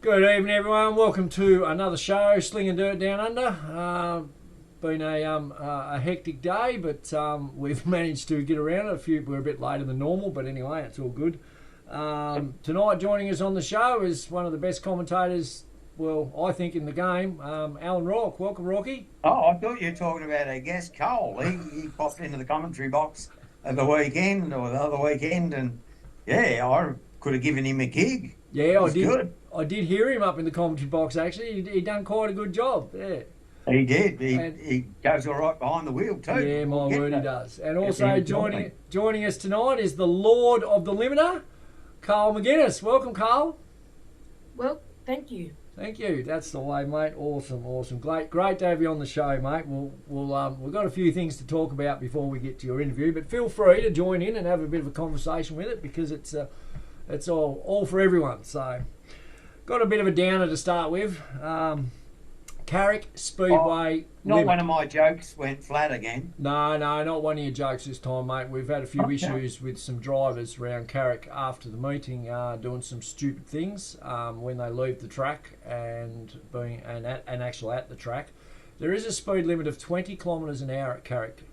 Good evening, everyone. Welcome to another show, Slingin Dirt Down Under. Been a hectic day, but we've managed to get around it. We're a bit later than normal, but anyway, it's all good. Tonight, joining us on the show is one of the best commentators, well, I think, in the game, Alan Rourke. Welcome, Rocky. Oh, I thought you were talking about our guest, Cole. He popped into the commentary box at the weekend or the other weekend, and yeah, I could have given him a gig. Yeah, I did. Good. I did hear him up in the commentary box, actually. He done quite a good job, yeah. He did. He goes all right behind the wheel too. Yeah, my word, he does. And also joining us tonight is the Lord of the Limiter, Carl McGuinness. Welcome, Carl. Well, thank you. Thank you. That's the way, mate. Awesome. Great to have you on the show, mate. We've got a few things to talk about before we get to your interview, but feel free to join in and have a bit of a conversation with it because it's all for everyone. So, got a bit of a downer to start with. Carrick Speedway. Not one of my jokes went flat again. No, not one of your jokes this time, mate. We've had a few issues with some drivers around Carrick after the meeting doing some stupid things when they leave the track and actually at the track. There is a speed limit of 20 kilometres an hour at Carrick.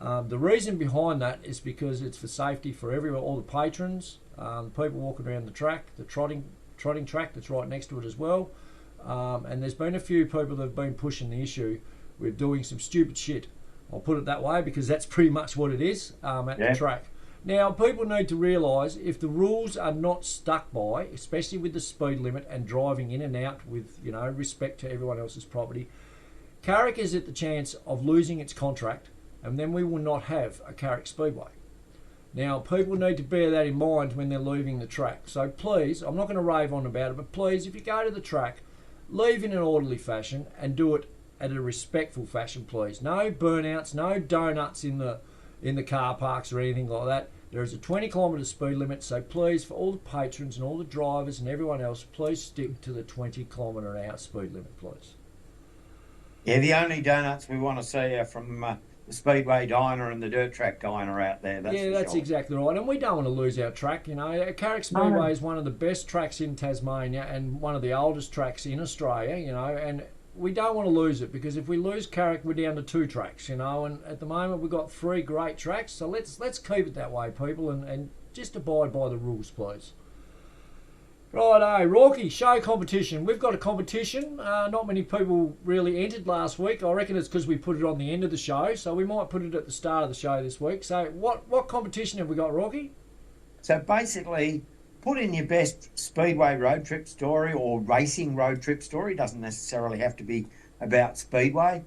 The reason behind that is because it's for safety for everyone, all the patrons, people walking around the track, the trotting track that's right next to it as well. And there's been a few people that have been pushing the issue with doing some stupid shit. I'll put it that way because that's pretty much what it is at the track. Now, people need to realise if the rules are not stuck by, especially with the speed limit and driving in and out with, respect to everyone else's property, Carrick is at the chance of losing its contract and then we will not have a Carrick Speedway. Now, people need to bear that in mind when they're leaving the track. So please, I'm not going to rave on about it, but please, if you go to the track, leave in an orderly fashion and do it at a respectful fashion, please. No burnouts, no donuts in the car parks or anything like that. There is a 20 kilometre speed limit, so please, for all the patrons and all the drivers and everyone else, please stick to the 20 kilometre an hour speed limit, please. Yeah, the only donuts we want to see are from the Speedway Diner and the Dirt Track Diner out there. That's exactly right. And we don't want to lose our track. Carrick Speedway is one of the best tracks in Tasmania and one of the oldest tracks in Australia, and we don't want to lose it because if we lose Carrick, we're down to 2 tracks, and at the moment we've got 3 great tracks. So let's keep it that way, people, and just abide by the rules, please. Righto, Rocky, show competition. We've got a competition. Not many people really entered last week. I reckon it's because we put it on the end of the show, so we might put it at the start of the show this week. So what competition have we got, Rocky? So basically, put in your best Speedway road trip story or racing road trip story. It doesn't necessarily have to be about Speedway.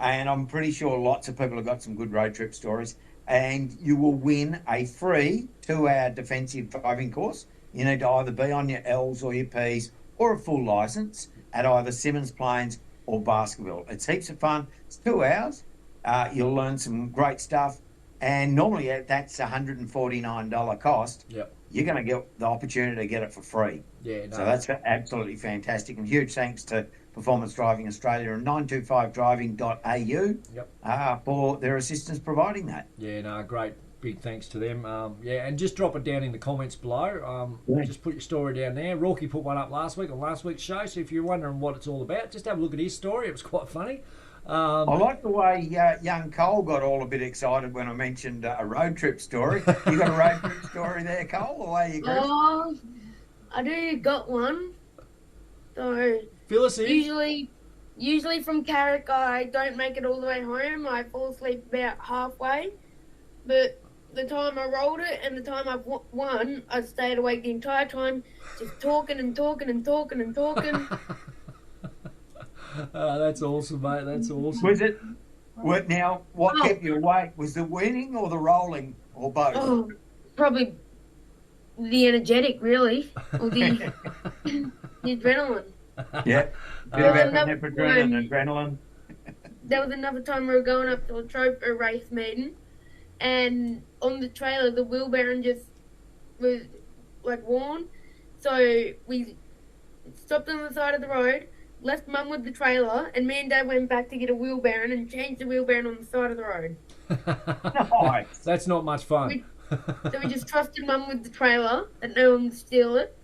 And I'm pretty sure lots of people have got some good road trip stories. And you will win a free 2-hour defensive driving course. You need to either be on your L's or your P's or a full licence at either Symmons Plains or Baskerville. It's heaps of fun. It's 2 hours. You'll learn some great stuff. And normally that's $149 cost. Yep. You're going to get the opportunity to get it for free. Yeah, no. So that's absolutely fantastic. And huge thanks to Performance Driving Australia and 925driving.au for their assistance providing that. Yeah, no, great. Big thanks to them. And just drop it down in the comments below. Just put your story down there. Rocky put one up last week on last week's show, so if you're wondering what it's all about, just have a look at his story. It was quite funny. I like the way young Cole got all a bit excited when I mentioned a road trip story. You got a road trip story there, Cole? Away you go. I do got one. So fill us in. Usually from Carrick, I don't make it all the way home. I fall asleep about halfway. But the time I rolled it and the time I've won, I stayed awake the entire time, just talking and talking and talking and talking. That's awesome, mate. That's awesome. Was it? What kept you awake? Was the winning or the rolling or both? Oh, probably the energetic, really, or the adrenaline. Yeah, bit of adrenaline. There was another time we were going up to a race meeting. And on the trailer, the wheel bearing just was worn. So we stopped on the side of the road, left Mum with the trailer, and me and Dad went back to get a wheel bearing and changed the wheel bearing on the side of the road. Nice. That's not much fun. So we just trusted Mum with the trailer that no one would steal it.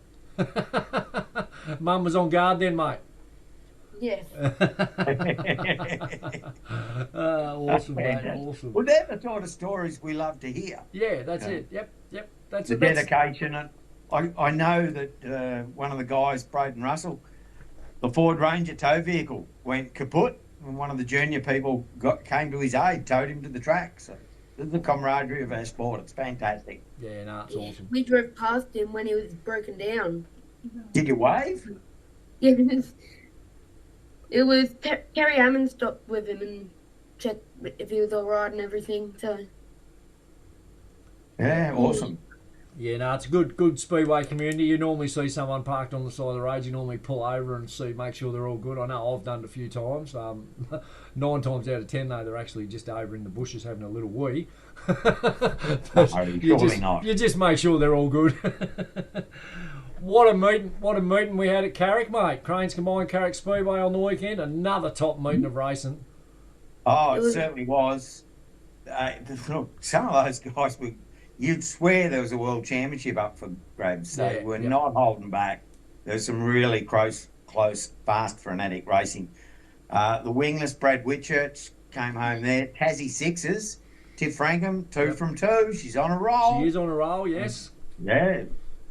Mum was on guard then, mate. Yes. Awesome, mate. Awesome. Well, they're the sort of stories we love to hear. Yeah, that's it. Yep. That's The it. dedication. And I know that one of the guys, Braden Russell, the Ford Ranger tow vehicle went kaput, and one of the junior people came to his aid, towed him to the track. So this is the camaraderie of our sport. It's fantastic. Yeah, no, it's awesome. We drove past him when he was broken down. Did you wave? Yeah, it was Kerry Hammond stopped with him and checked if he was all right and everything. So Yeah, awesome. Yeah, no, it's a good speedway community. You normally see someone parked on the side of the road. You normally pull over and make sure they're all good. I know I've done it a few times. 9 times out of 10, though, they're actually just over in the bushes having a little wee. You just make sure they're all good. What a meeting we had at Carrick, mate. Cranes Combined Carrick Speedway on the weekend. Another top meeting of racing. Oh, it certainly was. Some of those guys were. You'd swear there was a world championship up for grabs. They were not holding back. There was some really close, fast, frenetic racing. The wingless Brad Whitchurch came home there. Tassie Sixes, Tiff Frankham, 2 from 2. She's on a roll. She is on a roll, yes. Yeah,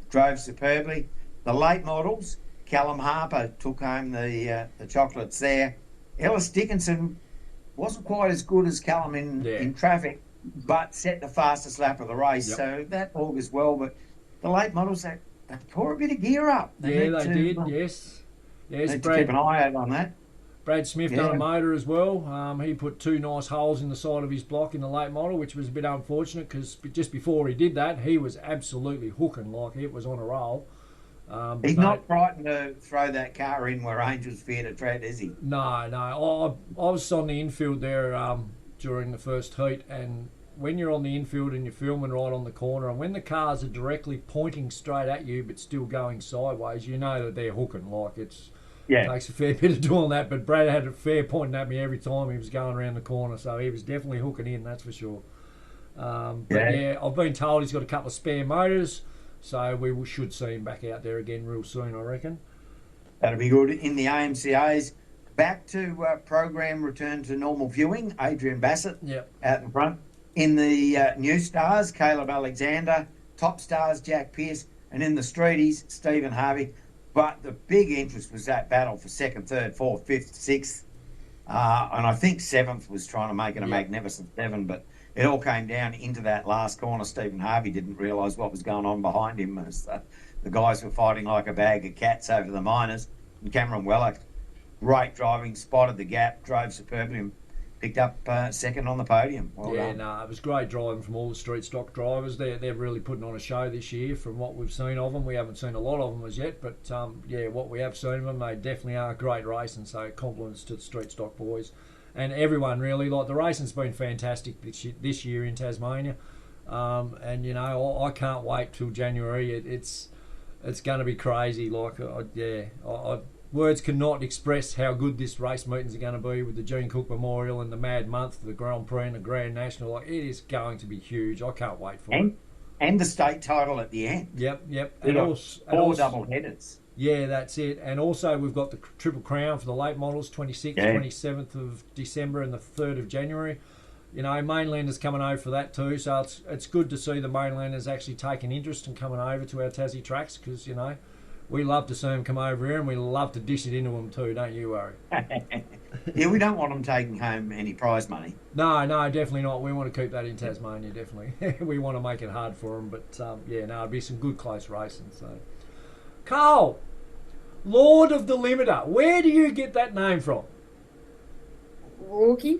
drove superbly. The late models, Callum Harper took home the chocolates there. Ellis Dickinson wasn't quite as good as Callum in traffic, but set the fastest lap of the race. So that augurs well. But the late models, they tore a bit of gear up. They did, yes. Need to keep an eye out on that. Brad Smith done a motor as well. He put 2 nice holes in the side of his block in the late model, which was a bit unfortunate because just before he did that, he was absolutely hooking like it was on a roll. He's not frightened to throw that car in where Angel's fear to tread, is he? No. I was on the infield there during the first heat, and when you're on the infield and you're filming right on the corner, and when the cars are directly pointing straight at you but still going sideways, you know that they're hooking. Like it takes a fair bit of doing that, but Brad had a fair pointing at me every time he was going around the corner, so he was definitely hooking in, that's for sure. I've been told he's got a couple of spare motors, so we should see him back out there again real soon, I reckon. That'll be good. In the AMCA's, back to program return to normal viewing, Adrian Bassett out in front. In the new stars, Caleb Alexander, top stars, Jack Pearce, and in the streeties, Stephen Harvey. But the big interest was that battle for 2nd, 3rd, 4th, 5th, 6th. And I think 7th was trying to make it a magnificent 7, but it all came down into that last corner. Stephen Harvey didn't realise what was going on behind him as the guys were fighting like a bag of cats over the minors. And Cameron Weller, great driving, spotted the gap, drove superbly and picked up 2nd on the podium. Well done. It was great driving from all the street stock drivers. They're really putting on a show this year from what we've seen of them. We haven't seen a lot of them as yet, but what we have seen of them, they definitely are great racing, so compliments to the street stock boys. And everyone really, like the racing's been fantastic this year in Tasmania. And I can't wait till January. It's going to be crazy. Like, words cannot express how good this race meetings are going to be with the Gene Cook Memorial and the Mad Month, the Grand Prix and the Grand National. Like, it is going to be huge. I can't wait for it. And the state title at the end. Yep. Four double headers. Yeah, that's it. And also we've got the Triple Crown for the late models, 26th, 27th of December and the 3rd of January. Mainlanders coming over for that too. So it's good to see the mainlanders actually taking interest and coming over to our Tassie tracks because, we love to see them come over here and we love to dish it into them too, don't you worry? Yeah, we don't want them taking home any prize money. No, definitely not. We want to keep that in Tasmania, definitely. We want to make it hard for them, but it'll be some good close racing. So, Carl, Lord of the Limiter, where do you get that name from? Rookie.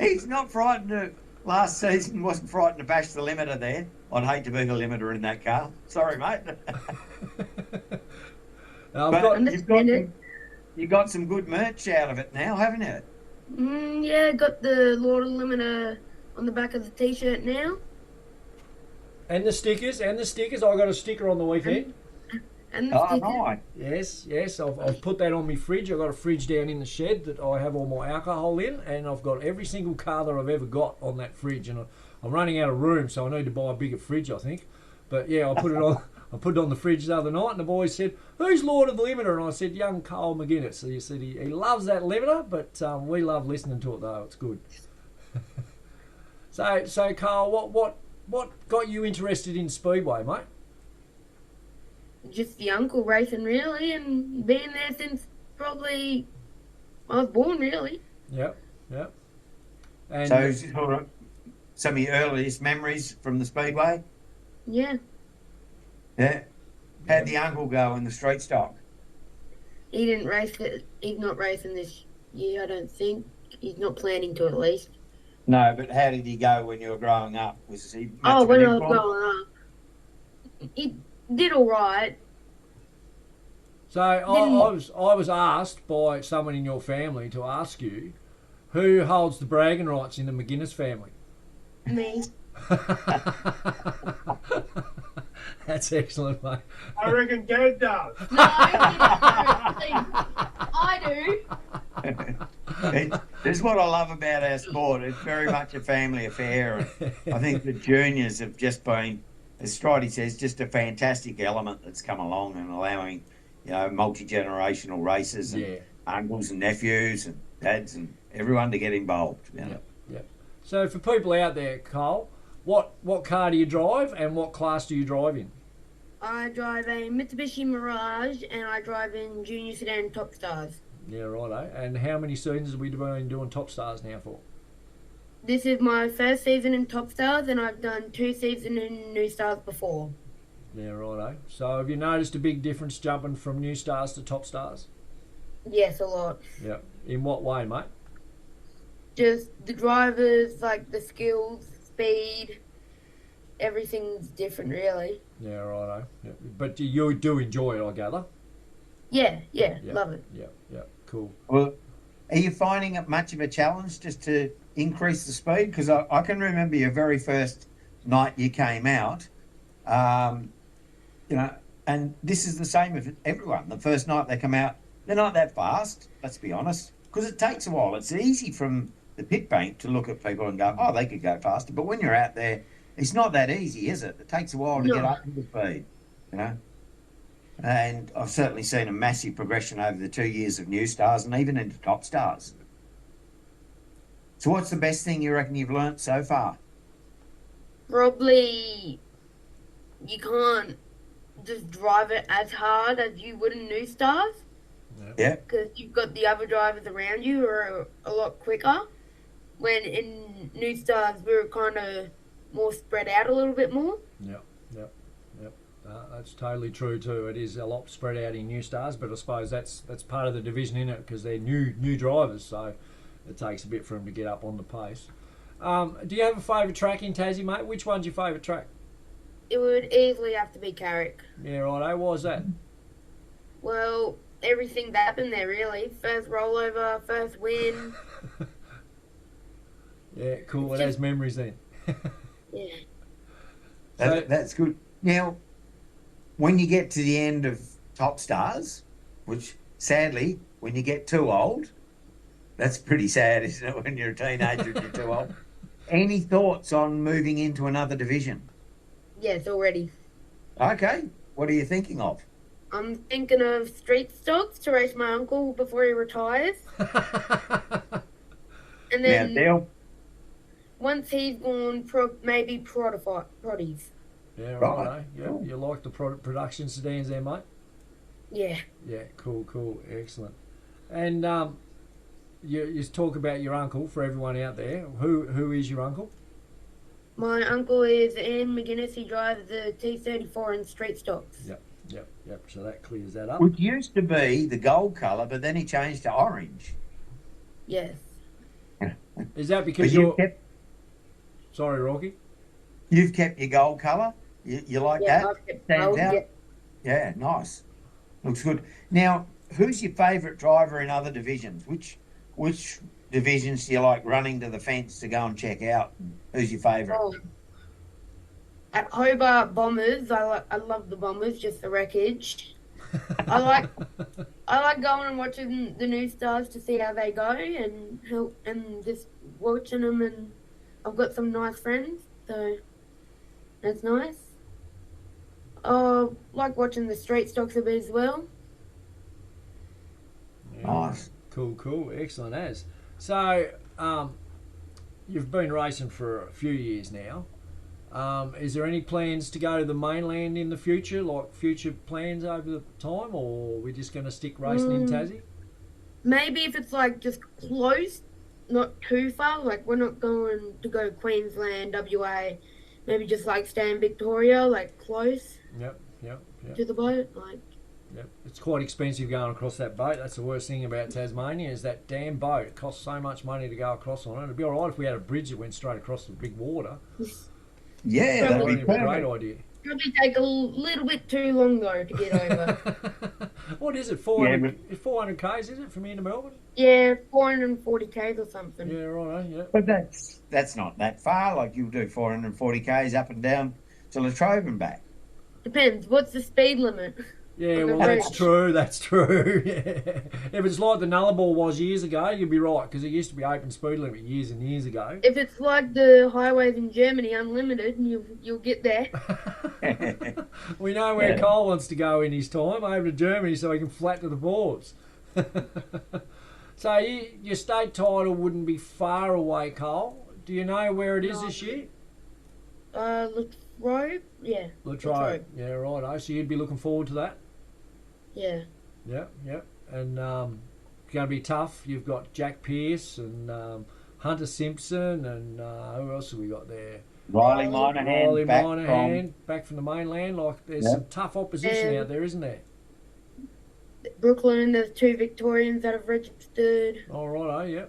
He's not frightened to. Last season wasn't frightened to bash the limiter there. I'd hate to be the limiter in that car. Sorry, mate. You've got some good merch out of it now, haven't you? Yeah, got the Lord of the Limiter on the back of the t-shirt now. And the stickers. I got a sticker on the weekend. And the sticker. Nice. Yes. I've put that on my fridge. I've got a fridge down in the shed that I have all my alcohol in, and I've got every single car that I've ever got on that fridge. And I'm running out of room, so I need to buy a bigger fridge, I think. But yeah, I put it on. I put it on the fridge the other night, and the boys said, "Who's Lord of the Limiter?" And I said, "Young Carl McGuinness." So he said he loves that limiter, but we love listening to it though. It's good. So Carl, what got you interested in speedway, mate? Just the uncle racing, really, and being there since probably I was born, really. Yep, yep. And So sort of some of your earliest memories from the speedway? Yeah. Yeah. How'd the uncle go in the street stock? He didn't race it. He's not racing this year, I don't think. He's not planning to, at least. No, but how did he go when you were growing up? Was he much Oh, of when an I was influence? growing up, he did all right. so I was asked by someone in your family to ask you who holds the bragging rights in the McGuinness family. Me. That's excellent, mate. I reckon Dad does. No, I do. This is what I love about our sport. It's very much a family affair. And I think the juniors have just been, as Stridey says, just a fantastic element that's come along and allowing, multi-generational races and Yeah. uncles and nephews and dads and everyone to get involved. Yep, yep. So for people out there, Carl, what car do you drive and what class do you drive in? I drive a Mitsubishi Mirage and I drive in Junior Sedan Top Stars. Yeah, righto. And how many seasons have we been doing Top Stars now for? This is my first season in Top Stars and I've done 2 seasons in New Stars before. Yeah, righto. So have you noticed a big difference jumping from New Stars to Top Stars? Yes, a lot. Yep. In what way, mate? Just the drivers, like the skills, speed, everything's different, really. Yeah, righto. Yep. But you do enjoy it, I gather. Yeah, Yep. love it. Yep. Cool. Well, are you finding it much of a challenge just to increase the speed? Because I can remember your very first night you came out, and this is the same with everyone. The first night they come out, they're not that fast, let's be honest, because it takes a while. It's easy from the pit bank to look at people and go, oh, they could go faster. But when you're out there, it's not that easy, is it? It takes a while to get up to the speed, And I've certainly seen a massive progression over the 2 years of New Stars and even into Top Stars. So what's the best thing you reckon you've learnt so far? Probably you can't just drive it as hard as you would in New Stars. Yeah. Because you've got the other drivers around you who are a lot quicker. When in New Stars we were kind of more spread out a little bit more. Yep. That's totally true too. It is a lot spread out in New Stars, but I suppose that's part of the division in it because they're new drivers, so it takes a bit for them to get up on the pace. Do you have a favourite track in Tassie, mate? Which one's your favourite track? It would easily have to be Carrick. Yeah, righto. Why is that? Well, everything that happened there, really. First rollover, first win. Yeah, cool. It has memories then. Yeah. That's good. Now, when you get to the end of Top Stars, which sadly, when you get too old, that's pretty sad, isn't it, when you're a teenager and you're too old? Any thoughts on moving into another division? Yes, already. Okay. What are you thinking of? I'm thinking of street stocks to race my uncle before he retires. And then Now, Dale? once he's gone, maybe Prodies. Yeah, Right. righto. Yeah, Cool. you like the production sedans there, mate? Yeah. Yeah, cool, excellent. And you talk about your uncle for everyone out there. Who is your uncle? My uncle is Ian McGuinness. He drives the T34 in street stocks. Yep. So that clears that up. Which used to be the gold colour, but then he changed to orange. Yes. Is that But because you're... Sorry, Rocky. you've kept your gold colour? You like Yeah, that? I've kept Stands gold, out? yeah. Yeah, nice. Looks good. Now, who's your favourite driver in other divisions? Which divisions do you like running to the fence to go and check out? Who's your favourite? Oh. At Hobart Bombers, I love the Bombers, just the wreckage. I like going and watching the new stars to see how they go and just watching them, and I've got some nice friends, so that's nice. Like watching the street stocks a bit as well. Yeah. Nice. Cool. Excellent as. So, you've been racing for a few years now. Is there any plans to go to the mainland in the future, like future plans over the time, or are we just going to stick racing in Tassie? Maybe if it's like just close, not too far. Like we're not going to go Queensland, WA. Maybe just like stay in Victoria, like close Yep. to the boat. Like Yep. It's quite expensive going across that boat. That's the worst thing about Tasmania is that damn boat. It costs so much money to go across on it. It'd be all right if we had a bridge that went straight across the big water. Yeah, That'd that'd That'd be be a great perfect. idea. probably take a little bit too long though to get over. What is it? 400 k's is it from here to Melbourne? Yeah, 440 k's or something. Yeah, right. Yeah. But that's not that far. Like you'll do 440 k's up and down to Latrobe and back. Depends. What's the speed limit? Yeah, On the well, that's road. true. That's true. Yeah. If it's like the Nullarbor was years ago, you'd be right because it used to be open speed limit years and years ago. If it's like the highways in Germany, unlimited, you'll get there. We know where Yeah. Cole wants to go in his time over to Germany so he can flatten the boards. So your state title wouldn't be far away, Cole. Do you know where it is No. this year? Latrobe? Yeah. Latrobe. Latrobe. Yeah, right. So you'd be looking forward to that? Yeah. Yeah. And it's going to be tough. You've got Jack Pearce and Hunter Simpson and who else have we got there? Riley Monahan, Riley back Monahan, back from the mainland. Like, there's Yeah. some tough opposition And- out there, isn't there? Brooklyn, there's 2 Victorians that have registered. All right, yeah.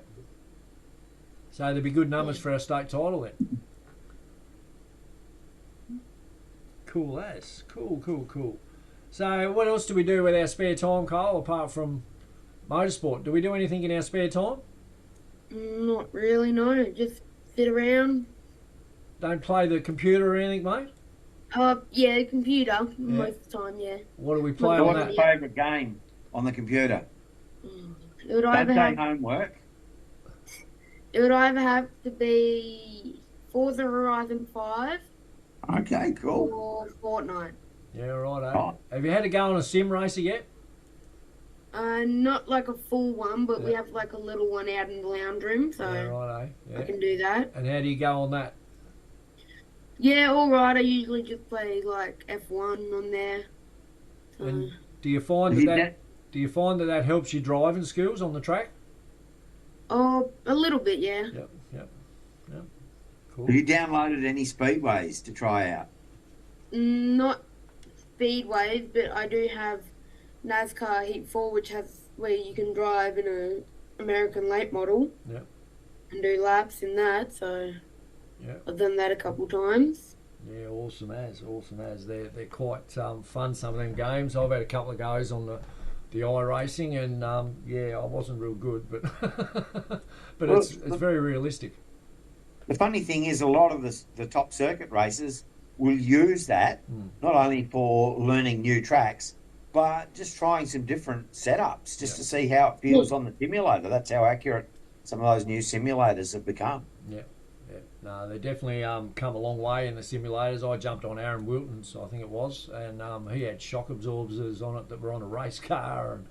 So there'd be good numbers for our state title then. Cool as. Cool. So what else do we do with our spare time, Cole, apart from motorsport? Do we do anything in our spare time? Not really, no. Just sit around. Don't play the computer or anything, mate? Yeah, computer most of the time, yeah. What do we play So on what's that? your favourite game on the computer? It would Don't either say have homework. to be Forza Horizon 5 Okay, cool. or Fortnite. Yeah, right. Oh. Have you had to go on a sim racer yet? Not like a full one, but we Yeah. have like a little one out in the lounge room, so Yeah, right. I Yeah. can do that. And how do you go on that? Yeah, alright. I usually just play like F1 on there. So, And do you find Have that, you do you find that helps your driving skills on the track? a little bit, yeah. Yep. Cool. Have you downloaded any speedways to try out? Not speedways, but I do have NASCAR Heat 4, which has where you can drive in a American late model. Yep. And do laps in that, so Yep. I've done that a couple times. Yeah, awesome as. They're quite fun, some of them games. I've had a couple of goes on the iRacing and yeah, I wasn't real good, but but Well, it's very realistic. The funny thing is, a lot of the top circuit races will use that not only for learning new tracks, but just trying some different setups just to see how it feels on the simulator. That's how accurate some of those new simulators have become. Yeah. No, they definitely come a long way in the simulators. I jumped on Aaron Wilton's, I think it was, and he had shock absorbers on it that were on a race car, and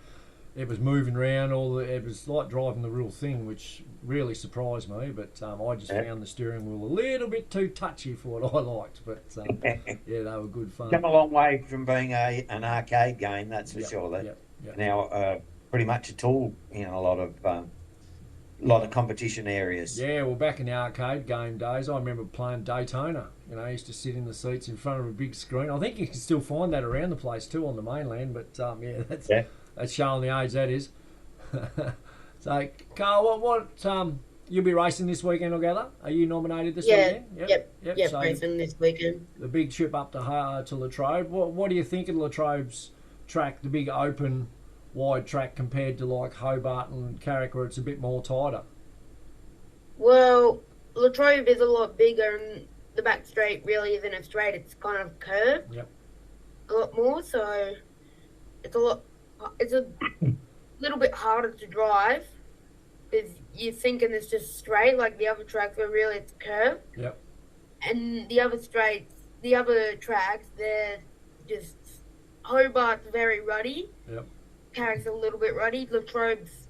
it was moving around. It was like driving the real thing, which really surprised me. But I just found the steering wheel a little bit too touchy for what I liked. But yeah, they were good fun. Come a long way from being an arcade game, that's for Yep, sure. That yep. now pretty much a tool in a lot of competition areas. Yeah, well, back in the arcade game days, I remember playing Daytona. You know, I used to sit in the seats in front of a big screen. I think you can still find that around the place too on the mainland. But yeah, that's showing the age that is. So, Carl, what you'll be racing this weekend, I gather? Are you nominated this weekend? Yep, So racing this weekend. the big trip up to Latrobe. What do you think of Latrobe's track, the big open, wide track compared to like Hobart and Carrick, where it's a bit more tighter? Well, Latrobe is a lot bigger, and the back straight really isn't a straight. It's kind of curved. Yep. A lot more, so it's a little bit harder to drive because you're thinking it's just straight like the other tracks, but really it's curved. Yep. And the other tracks, they're just Hobart's very ruddy. Yep. Carrick's a little bit ruddy. Latrobe's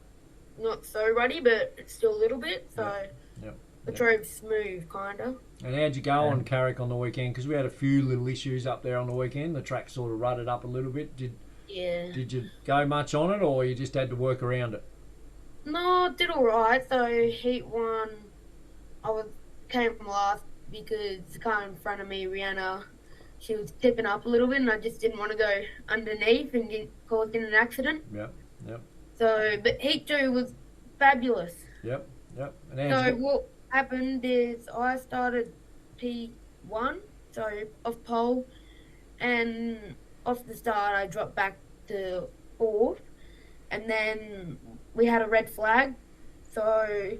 not so ruddy, but it's still a little bit. So Yep. Latrobe's smooth, kinda. And how'd you go on Carrick on the weekend? Because we had a few little issues up there on the weekend. The track sort of rutted up a little bit. Yeah. Did you go much on it, or you just had to work around it? No, did all right. So heat one, came from last because the car in front of me, Rihanna, she was tipping up a little bit, and I just didn't want to go underneath and get caused in an accident. Yep. So, but heat two was fabulous. Yep. And So what happened is I started P1, so off pole, and off the start I dropped back to fourth, and then we had a red flag, so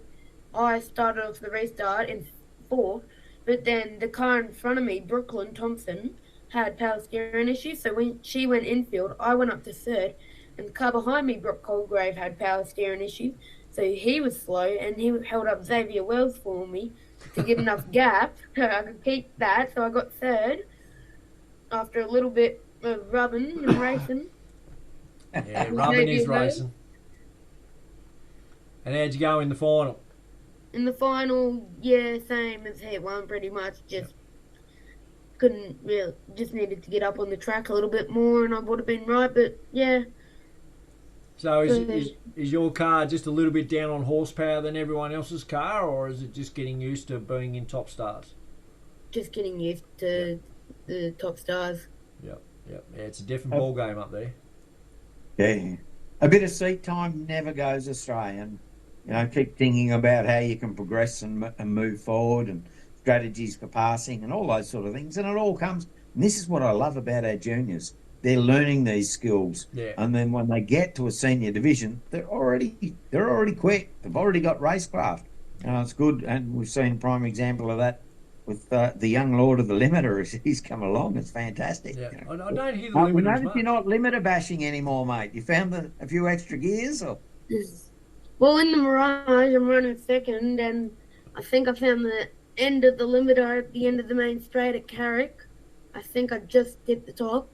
I started off the restart in fourth, but then the car in front of me, Brooklyn Thompson, had power steering issues, so when she went infield, I went up to third, and the car behind me, Brock Colgrave, had power steering issues. So he was slow, and he held up Xavier Wells for me to get enough gap so I could keep that. So I got third after a little bit of rubbing and racing. Yeah, rubbing is racing. And how'd you go in the final? In the final, yeah, same as heat one, pretty much. Just couldn't really, just needed to get up on the track a little bit more, and I would have been right. But yeah. So is your car just a little bit down on horsepower than everyone else's car, or is it just getting used to being in top stars? Just getting used to the top stars. Yep. Yeah, it's a different ball game up there. Yeah. A bit of seat time never goes astray, and keep thinking about how you can progress and move forward, and strategies for passing and all those sort of things. And it all comes. And this is what I love about our juniors. They're learning these skills, and then when they get to a senior division, they're already quick. They've already got racecraft. It's good, and we've seen a prime example of that with the young Lord of the Limiter as he's come along. It's fantastic. Yeah, I don't hear the limiter. We as noticed much. you're not limiter bashing anymore, mate. You found a few extra gears, or? Well, in the Mirage, I'm running second, and I think I found the end of the limiter at the end of the main straight at Carrick. I think I just hit the top.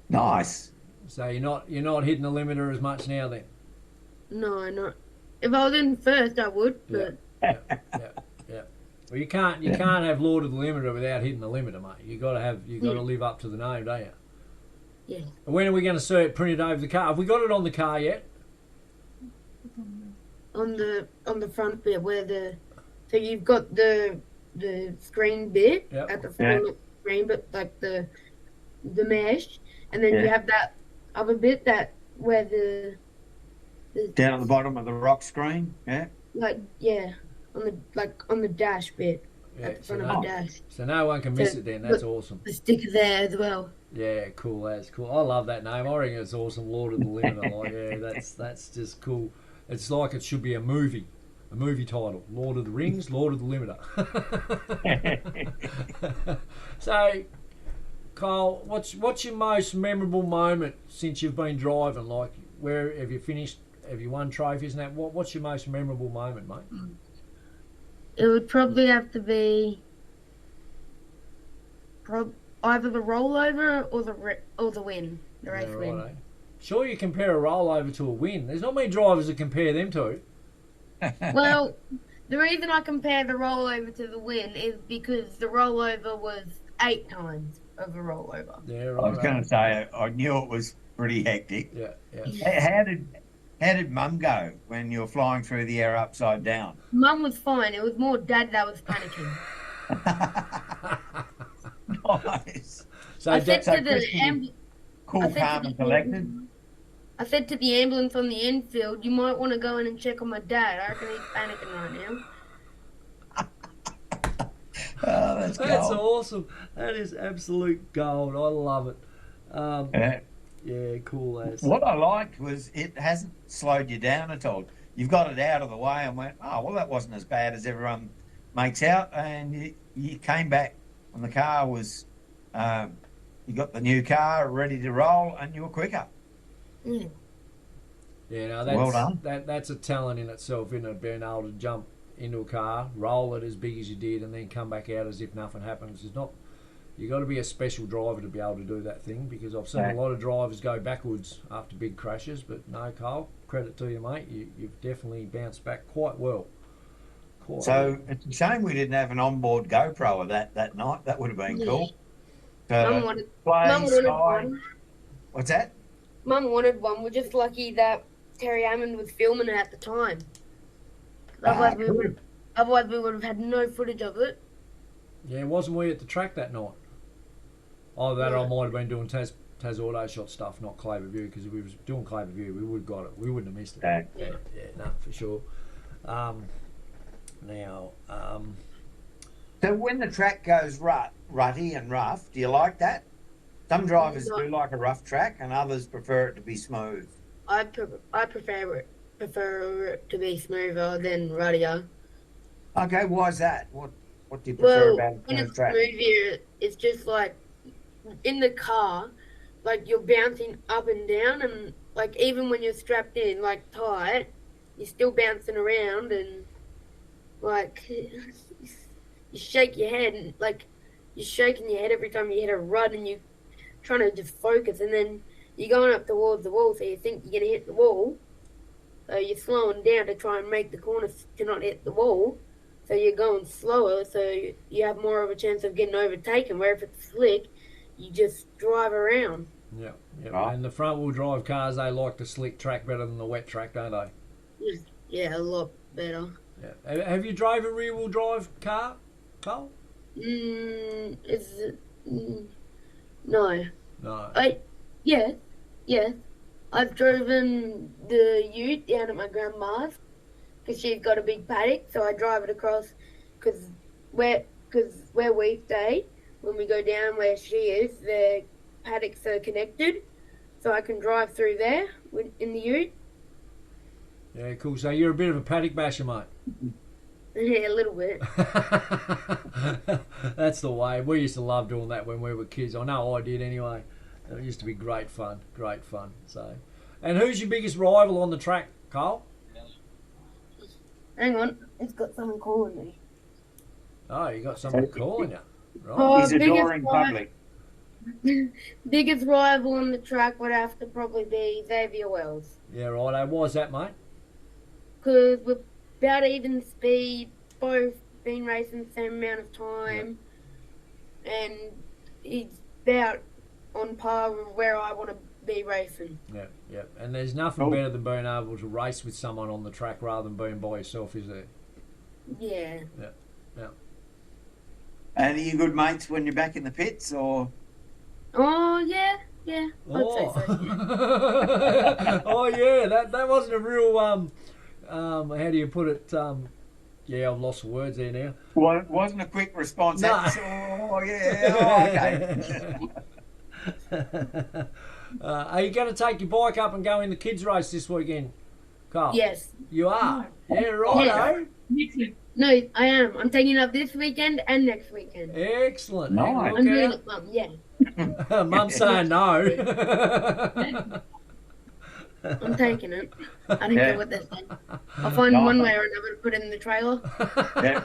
Nice. So you're not hitting the limiter as much now then? No, not. If I was in first, I would. But Yeah. Well, you can't have Lord of the Limiter without hitting the limiter, mate. You got to live up to the name, don't you? yeah, When are we going to see it printed over the car? Have we got it on the car yet? on the front bit so you've got the screen bit Yep. at the front of the screen, but like the mesh, and then you have that other bit where the Down at the bottom of the rock screen, yeah. on the dash bit Yeah. at the front of the dash. So no one can miss it then. That's awesome. The sticker there as well. Yeah, cool. That's cool. I love that name. I reckon it's awesome. Lord of the Limiter. That's just cool. It's like it should be a movie title. Lord of the Rings, Lord of the Limiter. So, Kyle, what's your most memorable moment since you've been driving? Like, where have you finished? Have you won trophies and that? What's your most memorable moment, mate? It would probably have to be either the rollover or the win, the race win. Righto. Sure, you compare a rollover to a win. There's not many drivers that compare them two. Well, the reason I compare the rollover to the win is because the rollover was 8 times of a rollover. Yeah, I right. was going to say, I knew it was pretty hectic. Yeah. How did Mum go when you were flying through the air upside down? Mum was fine. It was more Dad that was panicking. Nice. So, I said so to the Christy ambulance. Cool, calm, and collected. I said to the ambulance on the infield, you might want to go in and check on my dad. I reckon he's panicking right now. Oh, that's awesome. That is absolute gold. I love it. Yeah, cool as. What I liked was it hasn't slowed you down at all. You've got it out of the way and went, oh, well, that wasn't as bad as everyone makes out. And you came back and the car was, you got the new car ready to roll and you were quicker. Mm. Yeah, no, that's, Well done. That's a talent in itself, isn't it? Being able to jump into a car, roll it as big as you did, and then come back out as if nothing happens. You got to be a special driver to be able to do that thing, because I've seen a lot of drivers go backwards after big crashes. But no, Carl, credit to you, mate. You've definitely bounced back quite well. It's a shame we didn't have an onboard GoPro of that night. That would have been cool. Mum wanted one. What's that? Mum wanted one. We're just lucky that Terry Hammond was filming it at the time. Otherwise, we would have had no footage of it. Yeah, wasn't we at the track that night? Oh, that I might have been doing Tas Auto Shot stuff, not Claver View, because if we was doing Claver View, we would have got it. We wouldn't have missed it. Yeah, no, for sure. So when the track goes rutty and rough, do you like that? Some drivers do like a rough track, and others prefer it to be smooth. I prefer it to be smoother than ruddier. Okay, why is that? What do you prefer about a when it's track? smoother, it's just like in the car, like you're bouncing up and down, and like even when you're strapped in like tight, you're still bouncing around, and like you shake your head, and like you're shaking your head every time you hit a rut, and you're trying to just focus, and then you're going up towards the wall, so you think you're gonna hit the wall, so you're slowing down to try and make the corner to not hit the wall. So you're going slower, so you have more of a chance of getting overtaken. Where if it's slick, you just drive around. Yeah. And the front-wheel drive cars, they like the slick track better than the wet track, don't they? Yeah, a lot better. Yeah. Have you drove a rear-wheel drive car, Carl? No. No. Yes. I've driven the ute down at my grandma's, because she's got a big paddock, so I drive it across, because where we stay, when we go down where she is, the paddocks are connected, so I can drive through there in the ute. Yeah, cool. So you're a bit of a paddock basher, mate. Yeah, a little bit. That's the way. We used to love doing that when we were kids. I know I did anyway. It used to be great fun. So, and who's your biggest rival on the track, Carl? Hang on, it's got someone calling me. Oh, you got someone calling you. Right. Oh, He's adoring public. Biggest rival on the track would have to probably be Xavier Wells. Yeah, right. Why is that, mate? Because we're about even speed, both been racing the same amount of time, and he's about on par with where I want to be racing. Yeah. And there's nothing better than being able to race with someone on the track rather than being by yourself, is there? Yeah. Yeah. And are you good mates when you're back in the pits, or? Oh, yeah. I'd say so, yeah. Oh, yeah. That wasn't a real, how do you put it? Yeah, I've lost the words there now. Well, it wasn't a quick response. No. Oh, yeah. Oh, okay. Are you going to take your bike up and go in the kids' race this weekend, Carl? Yes. You are? Yeah, right. No, I am. I'm taking it up this weekend and next weekend. Excellent. Nice. I'm doing it, Mum, yeah. Mum's saying no. I'm taking it. I don't care what they're saying. I'll find one way or another to put it in the trailer. Yeah.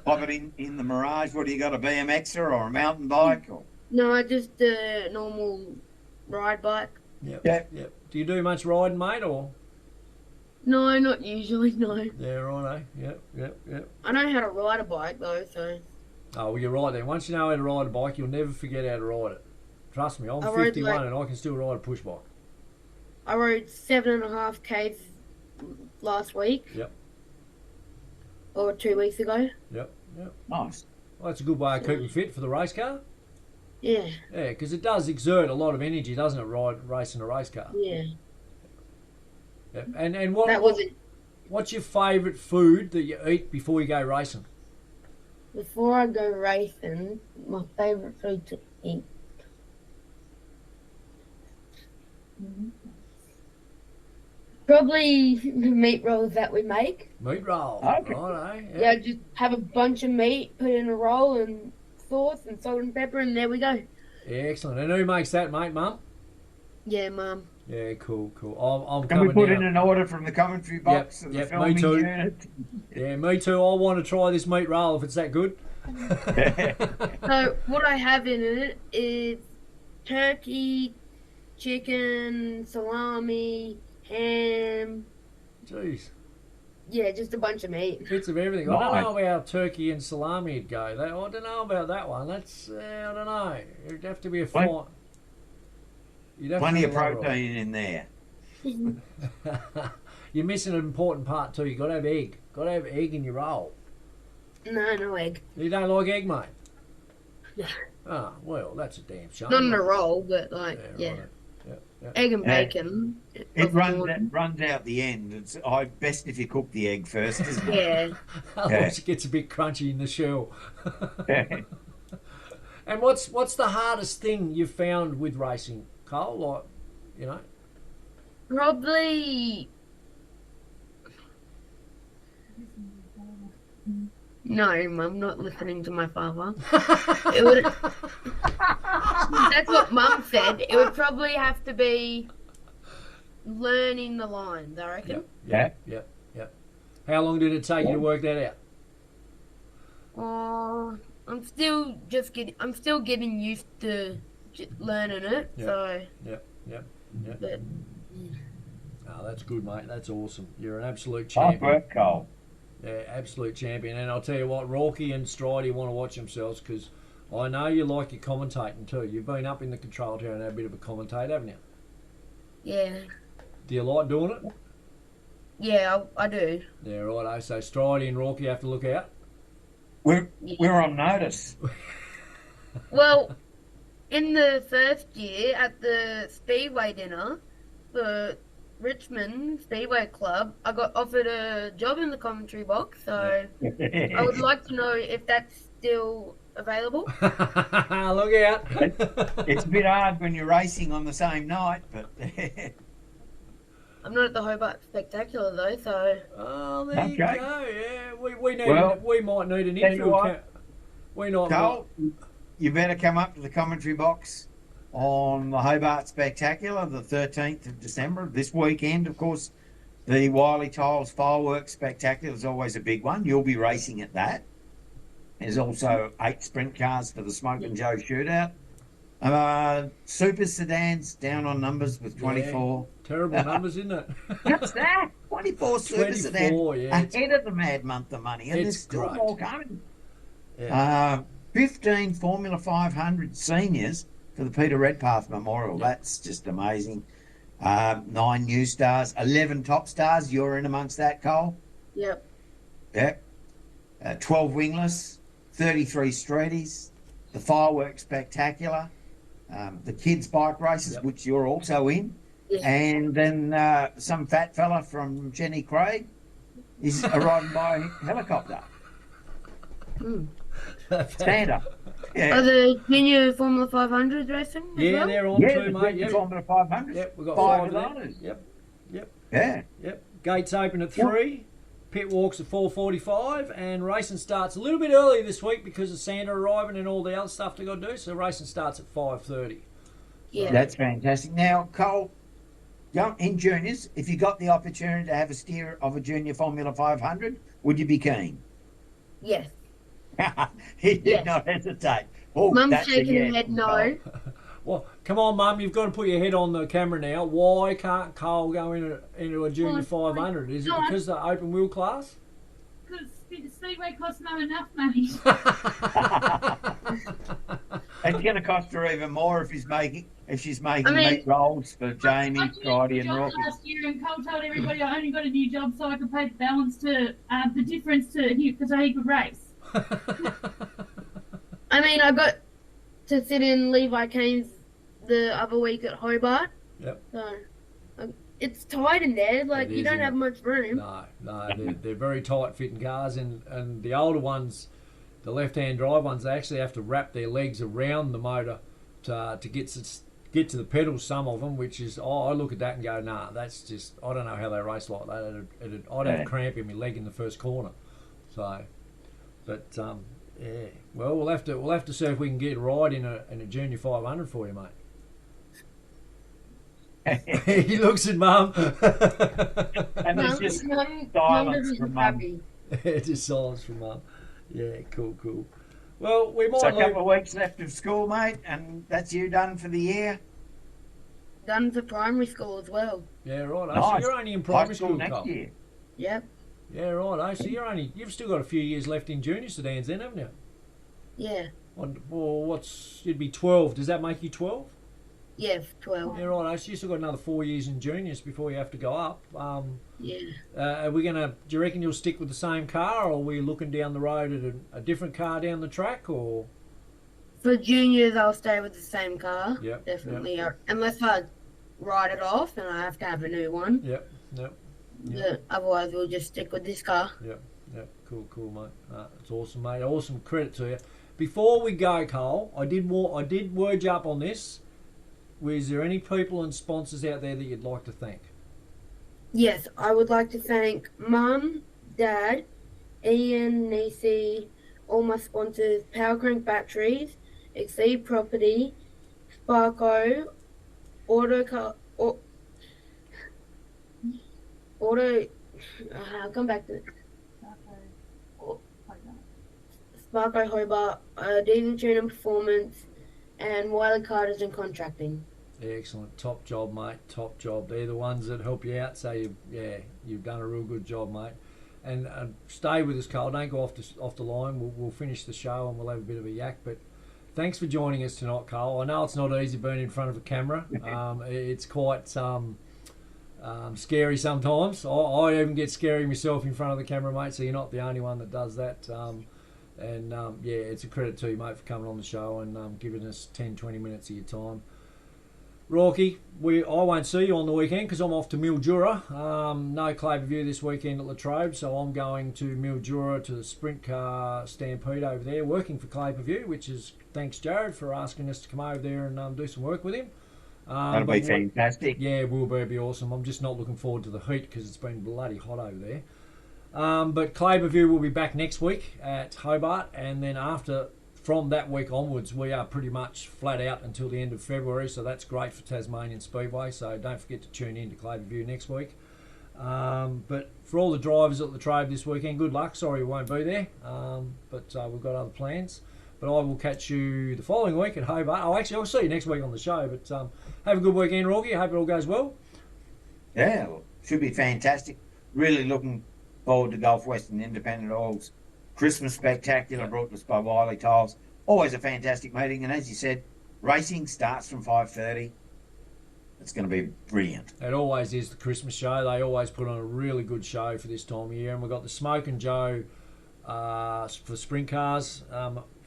Pop it in the Mirage. What do you got, a BMXer or a mountain bike? Or? No, just a normal ride bike. Yep. Do you do much riding, mate, or? No, not usually, no. Yeah, right, Yep. I know how to ride a bike, though, so... Oh, well, you're right then. Once you know how to ride a bike, you'll never forget how to ride it. Trust me, I'm 51 and I can still ride a push bike. I rode 7.5 Ks last week. Yep. Or 2 weeks ago. Yep. Nice. Well, that's a good way of keeping fit for the race car. Yeah. Yeah, because it does exert a lot of energy, doesn't it, racing a race car? Yeah. Yep. And That wasn't... what's your favourite food that you eat before you go racing? Before I go racing, my favourite food to eat. Probably the meat rolls that we make. Meat roll. Okay. Right, Yeah, just have a bunch of meat, put it in a roll and sauce and salt and pepper, and there we go. Excellent. And who makes that, mate, Mum? Yeah, Mum. Yeah, cool. I'm Can we coming put down. in an order from the commentary box of the me filming too. unit? Yeah, me too. I want to try this meat roll if it's that good. So what I have in it is turkey, chicken, salami, ham. Jeez. Yeah, just a bunch of meat. Bits of everything. I Nice. don't know how turkey and salami would go. I don't know about that one. That's I don't know. It'd have to be a Plen- fine. You'd have Plenty to of be a lot protein in there. You're missing an important part too. You got to have egg. Got to have egg in your roll. No egg. You don't like egg, mate? No. Ah, well, that's a damn shame. Not in a roll, but like, yeah. Right. Yeah. Egg and Yeah. bacon. It of the runs morning. runs out the end. It's best if you cook the egg first, isn't it? Yeah. Otherwise, it gets a bit crunchy in the shell. And what's the hardest thing you've found with racing, Cole? Like, you know. Probably. No, I'm not listening to my father. It would. That's what Mum said. It would probably have to be learning the lines, I reckon. Yeah. Yep. How long did it take you to work that out? Oh, I'm still getting used to learning it. Yeah. So. Yep. But, Oh, that's good, mate. That's awesome. You're an absolute Hard champion. work, Cole. Yeah, absolute champion. And I'll tell you what, Rocky and Stridey want to watch themselves because I know you like your commentating too. You've been up in the control tower and had a bit of a commentator, haven't you? yeah. Do you like doing it? Yeah, I do. Yeah, righto. So Stridey and Rocky have to look out. We're on notice. Well, in the first year at the Speedway dinner for Richmond Speedway Club, I got offered a job in the commentary box, so I would like to know if that's still available. Look out. It's a bit hard when you're racing on the same night, but I'm not at the Hobart Spectacular though, so Oh, there you Okay. go. Yeah, we need. Well, we might need an tell you infield. what, We not. Cole, you better come up to the commentary box on the Hobart Spectacular, the 13th of December. This weekend, of course, the Wiley Tiles Fireworks Spectacular is always a big one. You'll be racing at that. There's also 8 sprint cars for the Smoke and Joe shootout. Super sedans down on numbers with 24. Terrible numbers, isn't it? What's that? 24 super 24, sedans yeah, ahead of the Mad Month of Money, and It's there's still great. more coming. Yeah. 15 Formula 500 seniors for the Peter Redpath Memorial. That's just amazing. 9 new stars, 11 top stars. You're in amongst that, Cole. yep. Yep. 12 wingless, 33 streeties, the Fireworks Spectacular, the kids' bike races, Yep. which you're also in, Yeah. and then some fat fella from Jenny Craig is arriving by helicopter. Mm. Santa. Are Yeah. the junior Formula 500 racing as Yeah, well? they're on Yeah, too, the mate. British Yep. Formula 500. Yep, we've got 5 5 of there. those. Yep. Yeah. Gates open at 3. Pit walks at 4:45, and racing starts a little bit early this week because of Santa arriving and all the other stuff they got to do. So racing starts at 5:30. Yeah. That's fantastic. Now, Cole, in juniors, if you got the opportunity to have a steer of a junior Formula 500, would you be keen? Yes. He did Yes. not hesitate. Oh, Mum's that's a shaking her yes head from no. Cole. Well, come on, Mum, you've got to put your head on the camera now. Why can't Cole go into a junior Well, 500? Is it no, because of the open wheel class? Because Speedway costs not enough money. It's going to cost her even more if she's making I mean- meat rolls for Jamie, I did a Friday, new and job Rocky. last year, and Cole told everybody I only got a new job so I could pay the balance to the difference to him because he could race. I mean, I got to sit in Levi Kane's the other week at Hobart. Yep. So it's tight in there. Like, It you is, don't isn't have it? much room. No, they're very tight fitting cars, and the older ones, the left-hand drive ones, they actually have to wrap their legs around the motor to get to the pedals. Some of them, which is, I look at that and go, nah, that's just, I don't know how they race like that. I'd have a cramp in my leg in the first corner. So, but yeah, well, we'll have to see if we can get a ride in a junior 500 for you, mate. He looks at Mum. And there's just Mum silence doesn't from Mum. happy. Just silence from Mum. Yeah, cool. Well, we might So a leave. couple of weeks left of school, mate, and that's you done for the year. Done for primary school as well. Yeah, right. So Nice. you're only in High primary school school, next Cole. year. Yep. Yeah, right. So you've still got a few years left in junior sedans, then, haven't you? Yeah. Well, you'd be 12. Does that make you 12? Yeah, 12. Yeah, right. So you still got another 4 years in juniors before you have to go up. Yeah. Are we gonna? Do you reckon you'll stick with the same car, or are we looking down the road at a different car down the track, or? For juniors, I'll stay with the same car. Yep. Definitely. Unless I write it off and I have to have a new one. Yep. Otherwise, we'll just stick with this car. Yep. Cool, mate. It's awesome, mate. Awesome. Credit to you. Before we go, Cole, I did word you up on this. Was there any people and sponsors out there that you'd like to thank? Yes, I would like to thank Mum, Dad, Ian, Nisi, all my sponsors, Power Crank Batteries, Exceed Property, Sparko, I'll come back to it. Sparko Hobart, Diesel Tuning Performance, and Wiley Carters and Contracting. Excellent. Top job, mate. Top job. They're the ones that help you out. So you've done a real good job, mate. And stay with us, Cole. Don't go off the line. We'll finish the show and we'll have a bit of a yak. But thanks for joining us tonight, Cole. I know it's not easy being in front of a camera. It's quite scary sometimes. I even get scary myself in front of the camera, mate. So you're not the only one that does that. It's a credit to you, mate, for coming on the show and giving us 10, 20 minutes of your time. Rocky, I won't see you on the weekend because I'm off to Mildura. No Claver View this weekend at Latrobe, so I'm going to Mildura to the sprint car stampede over there, working for Claver View, which is thanks Jared for asking us to come over there and do some work with him. That'll be fantastic. Yeah, it will be awesome. I'm just not looking forward to the heat because it's been bloody hot over there. But Claver View will be back next week at Hobart, and then from that week onwards, we are pretty much flat out until the end of February, so that's great for Tasmanian Speedway, so don't forget to tune in to Claver View next week. But for all the drivers at Latrobe this weekend, good luck. Sorry we won't be there, but we've got other plans. But I will catch you the following week at Hobart. I'll see you next week on the show, but have a good weekend, Rocky. I hope it all goes well. Yeah, should be fantastic. Really looking forward to Gulf Western Independent Oil's Christmas Spectacular brought to us by Wiley Tiles. Always a fantastic meeting, and as you said, racing starts from 5:30. It's going to be brilliant. It always is the Christmas show. They always put on a really good show for this time of year, and we've got the Smoke and Joe for sprint cars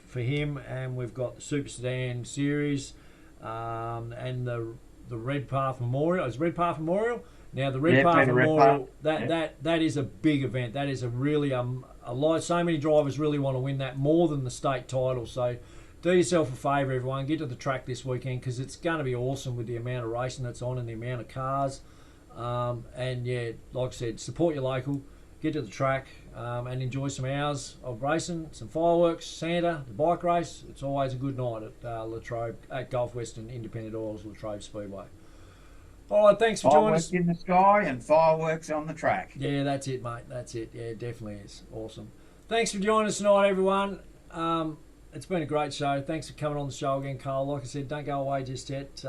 for him, and we've got the Super Sedan Series and the Red Path Memorial. Is Red Path Memorial? Now the Red Path Memorial, that is a big event. That is a really so many drivers really want to win that more than the state title. So do yourself a favour, everyone. Get to the track this weekend because it's going to be awesome with the amount of racing that's on and the amount of cars. And yeah, like I said, support your local. Get to the track and enjoy some hours of racing, some fireworks, Santa, the bike race. It's always a good night at Latrobe, at Gulf Western Independent Oils Latrobe Speedway. All right, thanks for joining us. Fireworks in the sky and fireworks on the track. Yeah, that's it, mate. That's it. Yeah, it definitely is. Awesome. Thanks for joining us tonight, everyone. It's been a great show. Thanks for coming on the show again, Carl. Like I said, don't go away just yet.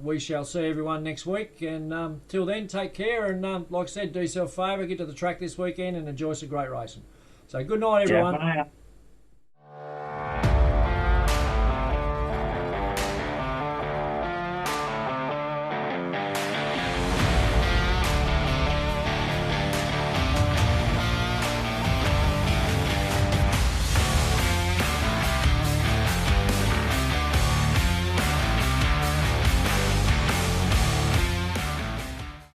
We shall see everyone next week. And till then, take care. And like I said, do yourself a favour. Get to the track this weekend and enjoy some great racing. So good night, everyone. Ciao for now.